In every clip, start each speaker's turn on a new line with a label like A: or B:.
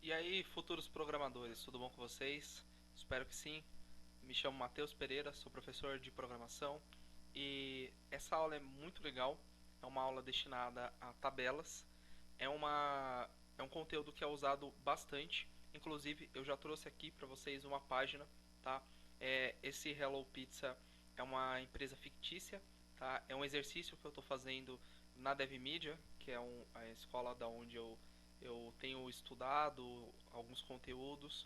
A: E aí, futuros programadores, tudo bom com vocês? Espero que sim. Me chamo Matheus Pereira, sou professor de programação e essa aula é muito legal. É uma aula destinada a tabelas. É um conteúdo que é usado bastante. Inclusive, eu já trouxe aqui para vocês uma página, tá? Esse Hello Pizza é uma empresa fictícia, tá? É um exercício que eu estou fazendo na DevMedia, que é a escola da onde eu tenho estudado alguns conteúdos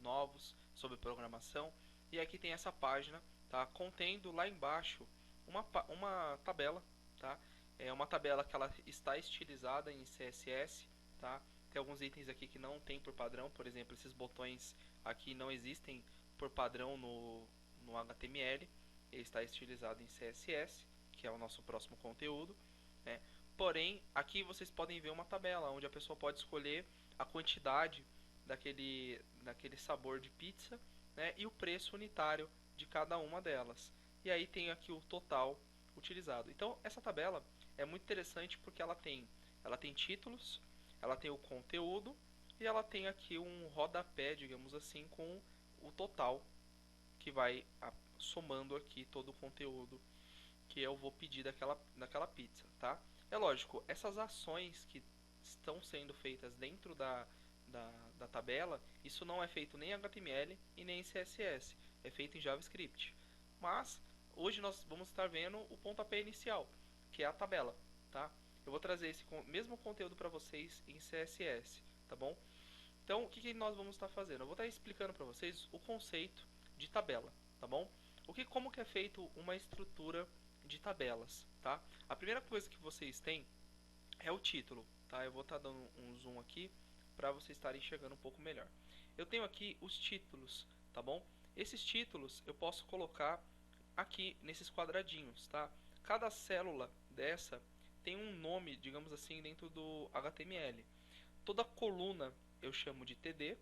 A: novos sobre programação. E aqui tem essa página, tá? Contendo lá embaixo uma tabela, tá? É uma tabela que ela está estilizada em CSS, tá? Tem alguns itens aqui que não tem por padrão, por exemplo, esses botões aqui não existem por padrão no HTML. Ele está estilizado em CSS, que é o nosso próximo conteúdo, né? Porém, aqui vocês podem ver uma tabela onde a pessoa pode escolher a quantidade daquele sabor de pizza, né, e o preço unitário de cada uma delas. E aí tem aqui o total utilizado. Então, essa tabela é muito interessante porque ela tem títulos, ela tem o conteúdo e ela tem aqui um rodapé, digamos assim, com o total que vai somando aqui todo o conteúdo que eu vou pedir daquela pizza, tá? É lógico, essas ações que estão sendo feitas dentro da, da tabela, isso não é feito nem em HTML e nem em CSS, é feito em JavaScript. Mas hoje nós vamos estar vendo o pontapé inicial, que é a tabela, tá? Eu vou trazer esse mesmo conteúdo para vocês em CSS, tá bom? Então, o que nós vamos estar fazendo? Eu vou estar explicando para vocês o conceito de tabela, tá bom? Como que é feito uma estrutura de tabelas, tá? A primeira coisa que vocês têm é o título, tá? Eu vou estar dando um zoom aqui para vocês estarem enxergando um pouco melhor. Eu tenho aqui os títulos, tá bom? Esses títulos eu posso colocar aqui nesses quadradinhos, tá? Cada célula dessa tem um nome, digamos assim, dentro do HTML. Toda coluna eu chamo de TD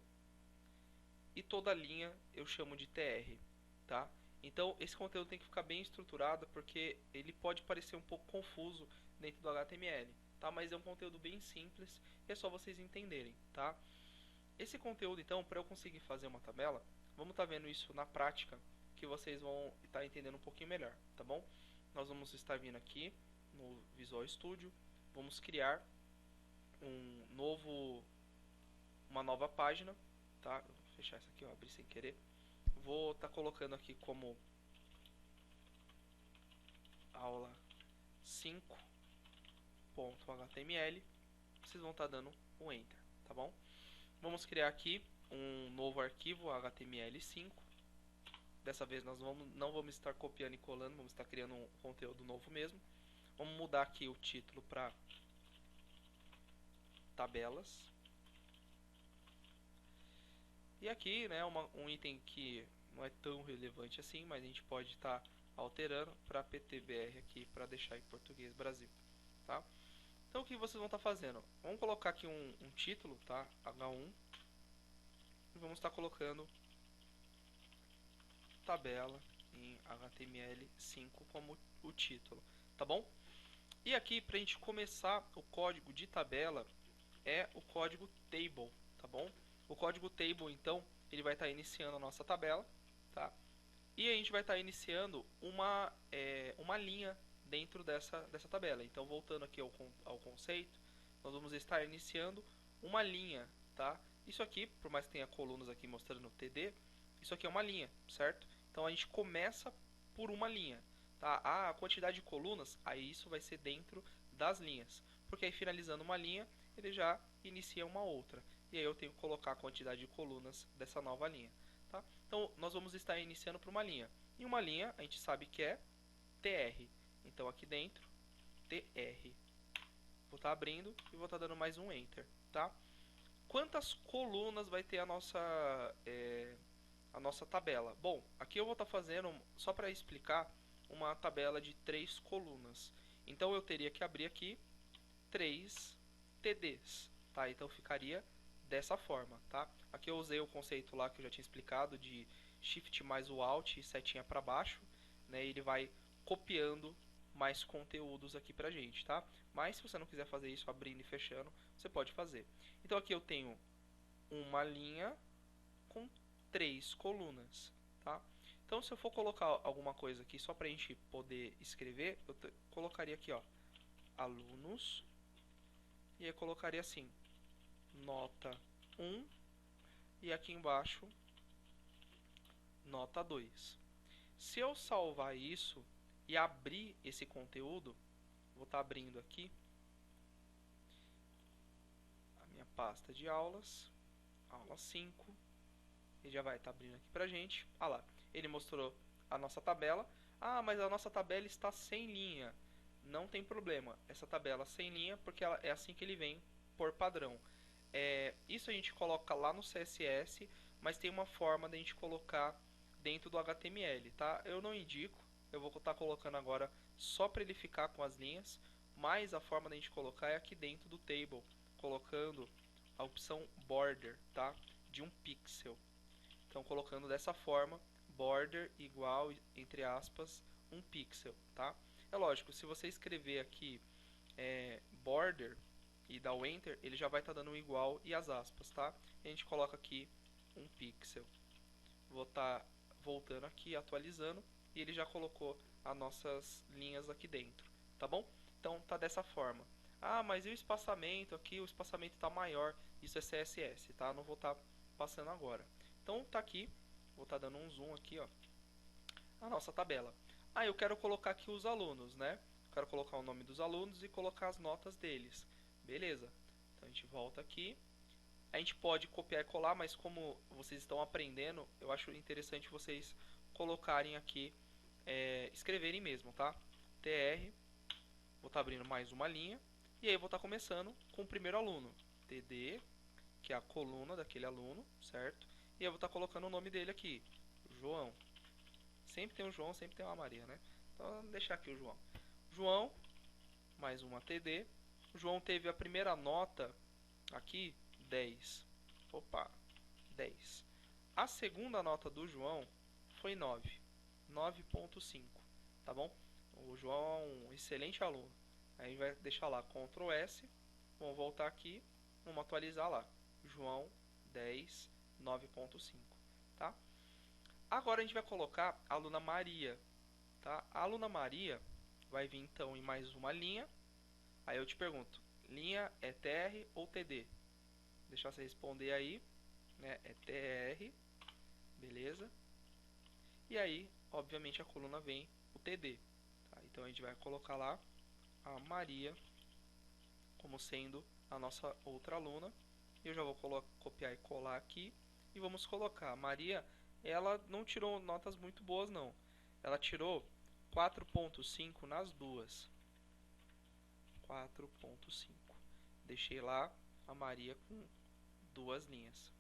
A: e toda linha eu chamo de TR, tá? Então esse conteúdo tem que ficar bem estruturado porque ele pode parecer um pouco confuso dentro do HTML, tá? Mas é um conteúdo bem simples e é só vocês entenderem, tá? Esse conteúdo então, para eu conseguir fazer uma tabela, vamos estar vendo isso na prática que vocês vão estar entendendo um pouquinho melhor, tá bom? Nós vamos estar vindo aqui no Visual Studio, vamos criar um novo uma nova página, tá? Vou fechar isso aqui, ó, abri sem querer. Vou estar colocando aqui como aula 5.html. Vocês vão estar dando um enter, tá bom? Vamos criar aqui um novo arquivo HTML5. Dessa vez nós não vamos estar copiando e colando, vamos estar criando um conteúdo novo mesmo. Vamos mudar aqui o título para tabelas. E aqui, né, um item que não é tão relevante assim, mas a gente pode estar alterando para PTBR aqui para deixar em português Brasil, tá? Então o que vocês vão estar fazendo? Vamos colocar aqui um título, tá? H1 e vamos estar colocando tabela em HTML5 como o título, tá bom? E aqui para a gente começar o código de tabela é o código table, tá bom? O código table então ele vai estar iniciando a nossa tabela, tá? E a gente vai estar iniciando uma linha dentro dessa tabela. Então, voltando aqui ao conceito, nós vamos estar iniciando uma linha, tá? Isso aqui, por mais que tenha colunas aqui mostrando o TD, isso aqui é uma linha, certo? Então, a gente começa por uma linha, tá? A quantidade de colunas, aí isso vai ser dentro das linhas. Porque aí, finalizando uma linha, ele já inicia uma outra. E aí eu tenho que colocar a quantidade de colunas dessa nova linha. Tá? Então, nós vamos estar iniciando por uma linha. E uma linha, a gente sabe que é TR. Então, aqui dentro, TR. Vou estar abrindo e vou estar dando mais um Enter. Tá? Quantas colunas vai ter a nossa tabela? Bom, aqui eu vou estar fazendo, só para explicar, uma tabela de 3 colunas. Então, eu teria que abrir aqui 3 TDs. Tá? Então, ficaria dessa forma, tá? Aqui eu usei o conceito lá que eu já tinha explicado de Shift mais o Alt e setinha para baixo, né? E ele vai copiando mais conteúdos aqui pra gente, tá? Mas se você não quiser fazer isso abrindo e fechando, você pode fazer. Então aqui eu tenho uma linha com 3 colunas, tá? Então, se eu for colocar alguma coisa aqui só para a gente poder escrever, eu colocaria aqui, ó, alunos, e aí colocaria assim, nota 1, e aqui embaixo, nota 2. Se eu salvar isso e abrir esse conteúdo, vou estar abrindo aqui a minha pasta de aulas, aula 5, e já vai estar abrindo aqui pra gente. Ah lá, ele mostrou a nossa tabela. Ah, mas a nossa tabela está sem linha. Não tem problema, essa tabela sem linha, porque ela, é assim que ele vem por padrão. Isso a gente coloca lá no CSS, mas tem uma forma de a gente colocar dentro do HTML, tá? Eu não indico, eu vou estar colocando agora só para ele ficar com as linhas, mas a forma de a gente colocar é aqui dentro do table, colocando a opção border, tá? De um pixel. Então, colocando dessa forma, border igual, entre aspas, um pixel, tá? É lógico, se você escrever aqui border e dar o enter, ele já vai estar dando um igual e as aspas, tá? E a gente coloca aqui um pixel. Vou estar voltando aqui, atualizando, e ele já colocou as nossas linhas aqui dentro, tá bom? Então, tá dessa forma. Ah, mas e o espaçamento aqui? O espaçamento está maior. Isso é CSS, tá? Não vou estar passando agora. Então, tá aqui. Vou estar dando um zoom aqui, ó. A nossa tabela. Ah, eu quero colocar aqui os alunos, né? Quero colocar o nome dos alunos e colocar as notas deles. Beleza. Então, a gente volta aqui. A gente pode copiar e colar, mas como vocês estão aprendendo, eu acho interessante vocês colocarem aqui, escreverem mesmo, tá? TR, vou estar abrindo mais uma linha, e aí eu vou estar começando com o primeiro aluno, TD, que é a coluna daquele aluno, certo? E eu vou estar colocando o nome dele aqui, João. Sempre tem um João, sempre tem uma Maria, né? Então, vou deixar aqui o João. João, mais uma TD. O João teve a primeira nota aqui, 10. Opa, 10. A segunda nota do João foi 9. 9.5, tá bom? O João é um excelente aluno. Aí vai deixar lá Ctrl S. Vamos voltar aqui, vamos atualizar lá. João 10, 9.5, tá? Agora a gente vai colocar a aluna Maria, tá? A aluna Maria vai vir então em mais uma linha. Aí eu te pergunto, linha é TR ou TD? Deixa você responder aí, né? É TR, beleza? E aí, obviamente, a coluna vem o TD. Tá? Então a gente vai colocar lá a Maria como sendo a nossa outra aluna. E eu já vou copiar e colar aqui. E vamos colocar. A Maria, ela não tirou notas muito boas, não. Ela tirou 4.5 nas duas. 4.5. Deixei lá a Maria com duas linhas.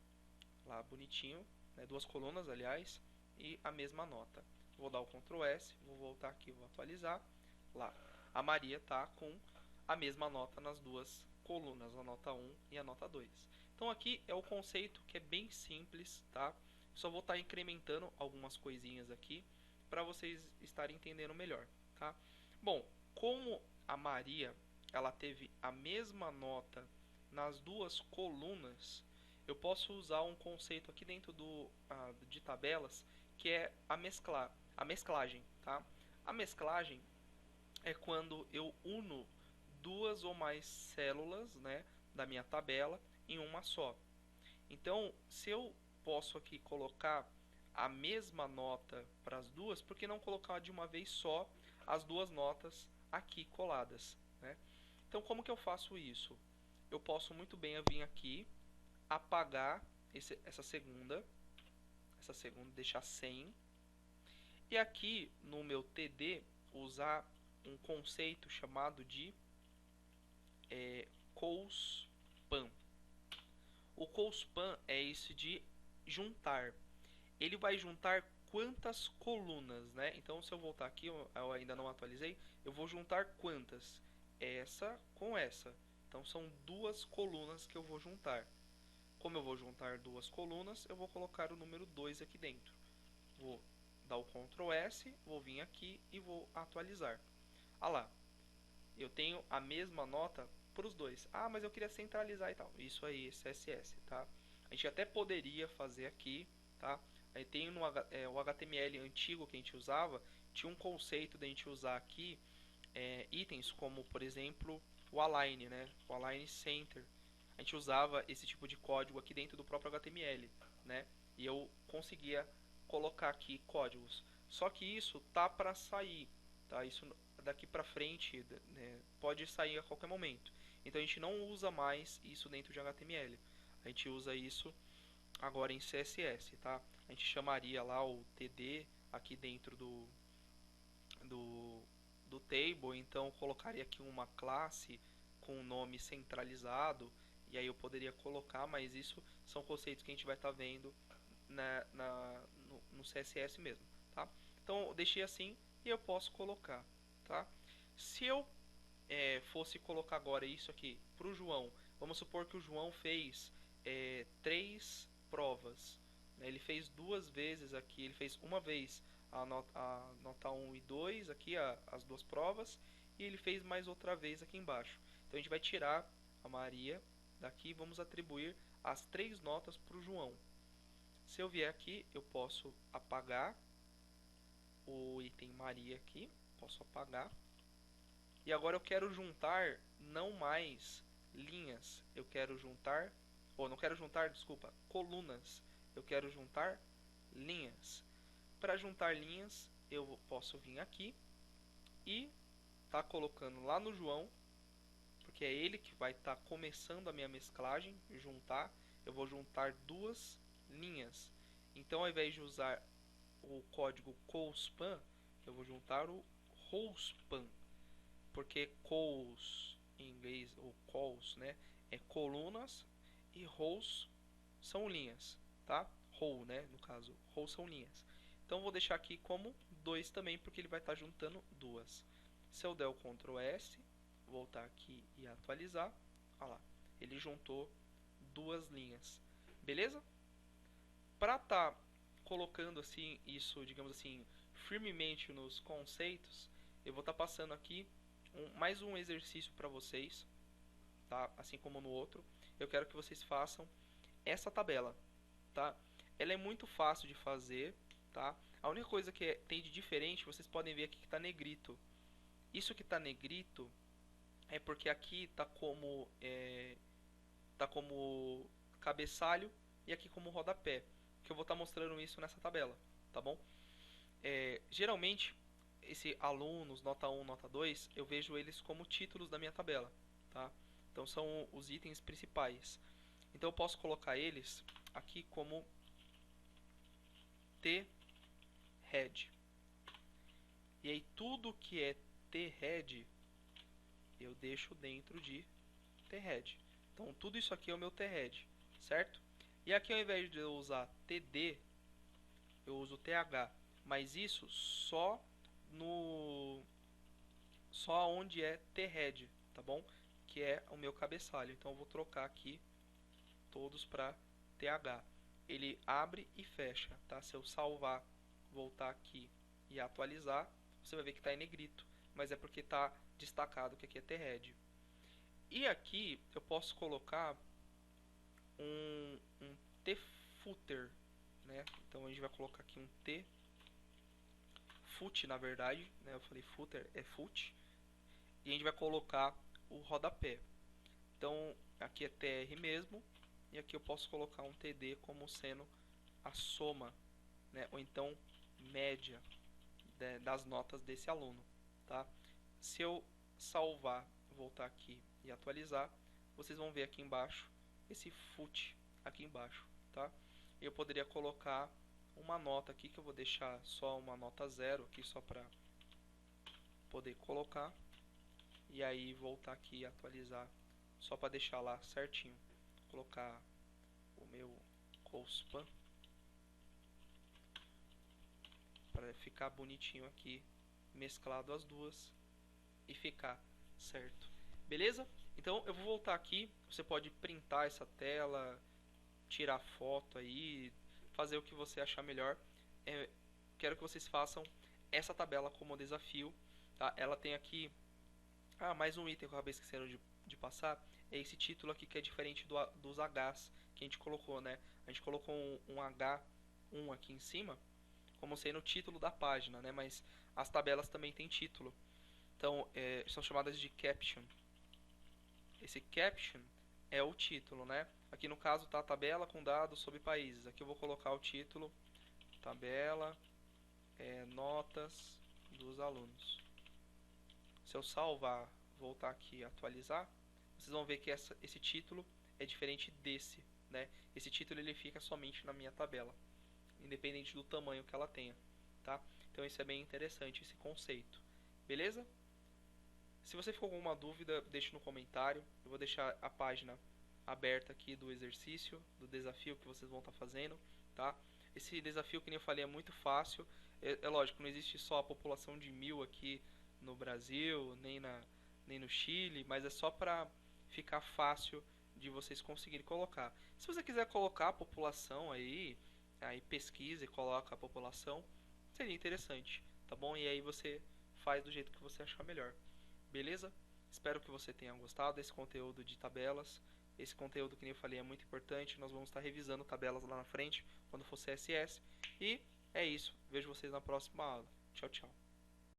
A: Lá bonitinho, né? Duas colunas, aliás, e a mesma nota. Vou dar o Ctrl S, vou voltar aqui, vou atualizar. Lá, a Maria está com a mesma nota nas duas colunas, a nota 1 e a nota 2. Então aqui é o conceito que é bem simples, tá? Só vou estar incrementando algumas coisinhas aqui para vocês estarem entendendo melhor, tá? Bom, como a Maria ela teve a mesma nota nas duas colunas, eu posso usar um conceito aqui dentro de tabelas que é a mesclagem, tá? A mesclagem é quando eu uno duas ou mais células, né, da minha tabela em uma só. Então, se eu posso aqui colocar a mesma nota para as duas, por que não colocar de uma vez só as duas notas aqui coladas, né? Então, como que eu faço isso? Eu posso muito bem vir aqui, apagar essa segunda, deixar sem, e aqui no meu TD usar um conceito chamado de COUSPAN. O COUSPAN é esse de juntar. Ele vai juntar quantas colunas, né? Então, se eu voltar aqui, eu ainda não atualizei, eu vou juntar quantas? Essa com essa. Então, são duas colunas que eu vou juntar. Como eu vou juntar duas colunas, eu vou colocar o número 2 aqui dentro. Vou dar o Ctrl S, vou vir aqui e vou atualizar. Ah lá, eu tenho a mesma nota para os dois. Ah, mas eu queria centralizar e tal. Isso aí, CSS, tá? A gente até poderia fazer aqui, tá? Aí tem o HTML antigo que a gente usava, tinha um conceito da gente usar aqui itens como, por exemplo, o align, né? O align center. A gente usava esse tipo de código aqui dentro do próprio HTML, né? E eu conseguia colocar aqui códigos. Só que isso tá para sair, tá? Isso daqui para frente, né, pode sair a qualquer momento. Então a gente não usa mais isso dentro de HTML. A gente usa isso agora em CSS, tá? A gente chamaria lá o TD aqui dentro do, do table, então eu colocaria aqui uma classe com um nome centralizado, e aí eu poderia colocar, mas isso são conceitos que a gente vai estar vendo no CSS mesmo, tá? Então eu deixei assim e eu posso colocar, tá? Se eu fosse colocar agora isso aqui para o João, vamos supor que o João fez 3 provas, né? Ele fez 2 vezes aqui, ele fez uma vez a nota 1 e 2 aqui, as 2 provas, e ele fez mais outra vez aqui embaixo. Então a gente vai tirar a Maria daqui e vamos atribuir as 3 notas para o João. Se eu vier aqui, eu posso apagar o item Maria aqui, posso apagar. E agora eu quero juntar não mais linhas, eu quero juntar, ou não quero juntar, desculpa, colunas. Eu quero juntar linhas. Para juntar linhas, eu posso vir aqui e tá colocando lá no João, porque é ele que vai estar começando a minha mesclagem, juntar. Eu vou juntar 2 linhas. Então, ao invés de usar o código colspan, eu vou juntar o wholespan, porque cols em inglês, ou cols, né, é colunas, e rows são linhas, tá? Row, né, no caso, row são linhas. Então vou deixar aqui como 2 também, porque ele vai estar juntando 2. Se eu der o Ctrl S, voltar aqui e atualizar, olha lá, ele juntou 2 linhas, beleza? Para estar colocando assim isso, digamos assim, firmemente nos conceitos, eu vou estar passando aqui mais um exercício para vocês, tá? Assim como no outro, eu quero que vocês façam essa tabela, tá? Ela é muito fácil de fazer, tá? A única coisa que tem de diferente, vocês podem ver aqui que está negrito. Isso que está negrito é porque aqui tá como cabeçalho e aqui como rodapé, que eu vou estar mostrando isso nessa tabela, tá bom? Geralmente, esse alunos, nota 1, nota 2, eu vejo eles como títulos da minha tabela, tá? Então são os itens principais. Então eu posso colocar eles aqui como T-head. E aí tudo que é T-head eu deixo dentro de T-head. Então tudo isso aqui é o meu T-head, certo? E aqui ao invés de eu usar TD, eu uso TH, mas isso só onde é T-head, tá bom? Que é o meu cabeçalho. Então eu vou trocar aqui todos para TH. Ele abre e fecha, tá? Se eu salvar, voltar aqui e atualizar, você vai ver que está em negrito, mas é porque está destacado que aqui é T-head. E aqui eu posso colocar um T-footer, né? Então a gente vai colocar aqui um T-foot, na verdade, né? Eu falei footer, é foot. E a gente vai colocar o rodapé. Então aqui é TR mesmo, e aqui eu posso colocar um TD como sendo a soma, né? Ou então média das notas desse aluno, tá? Se eu salvar, voltar aqui e atualizar, vocês vão ver aqui embaixo esse foot aqui embaixo, tá? Eu poderia colocar uma nota aqui, que eu vou deixar só uma nota 0 aqui, só para poder colocar, e aí voltar aqui e atualizar, só para deixar lá certinho. Vou colocar o meu colspan para ficar bonitinho aqui, mesclado as duas e ficar certo, beleza? Então eu vou voltar aqui, você pode printar essa tela, tirar foto aí, fazer o que você achar melhor. Quero que vocês façam essa tabela como desafio, tá? Ela tem aqui mais um item que eu acabei esquecendo de passar, é esse título aqui que é diferente dos Hs que a gente colocou, né? A gente colocou um H1 aqui em cima, como sendo o título da página, né? Mas as tabelas também têm título. Então, são chamadas de caption. Esse caption é o título, né? Aqui no caso está a tabela com dados sobre países. Aqui eu vou colocar o título, tabela, notas dos alunos. Se eu salvar, voltar aqui e atualizar, vocês vão ver que esse título é diferente desse, né? Esse título ele fica somente na minha tabela, independente do tamanho que ela tenha, tá? Então isso é bem interessante, esse conceito. Beleza? Se você ficou com alguma dúvida, deixe no comentário. Eu vou deixar a página aberta aqui do exercício, do desafio que vocês vão estar fazendo, tá? Esse desafio, que nem eu falei, é muito fácil. É lógico, não existe só a população de 1000 aqui no Brasil, nem no Chile, mas é só para ficar fácil de vocês conseguirem colocar. Se você quiser colocar a população aí pesquisa e coloca a população, seria interessante, tá bom? E aí você faz do jeito que você achar melhor. Beleza? Espero que você tenha gostado desse conteúdo de tabelas. Esse conteúdo, que nem eu falei, é muito importante. Nós vamos estar revisando tabelas lá na frente, quando for CSS. E é isso. Vejo vocês na próxima aula. Tchau, tchau.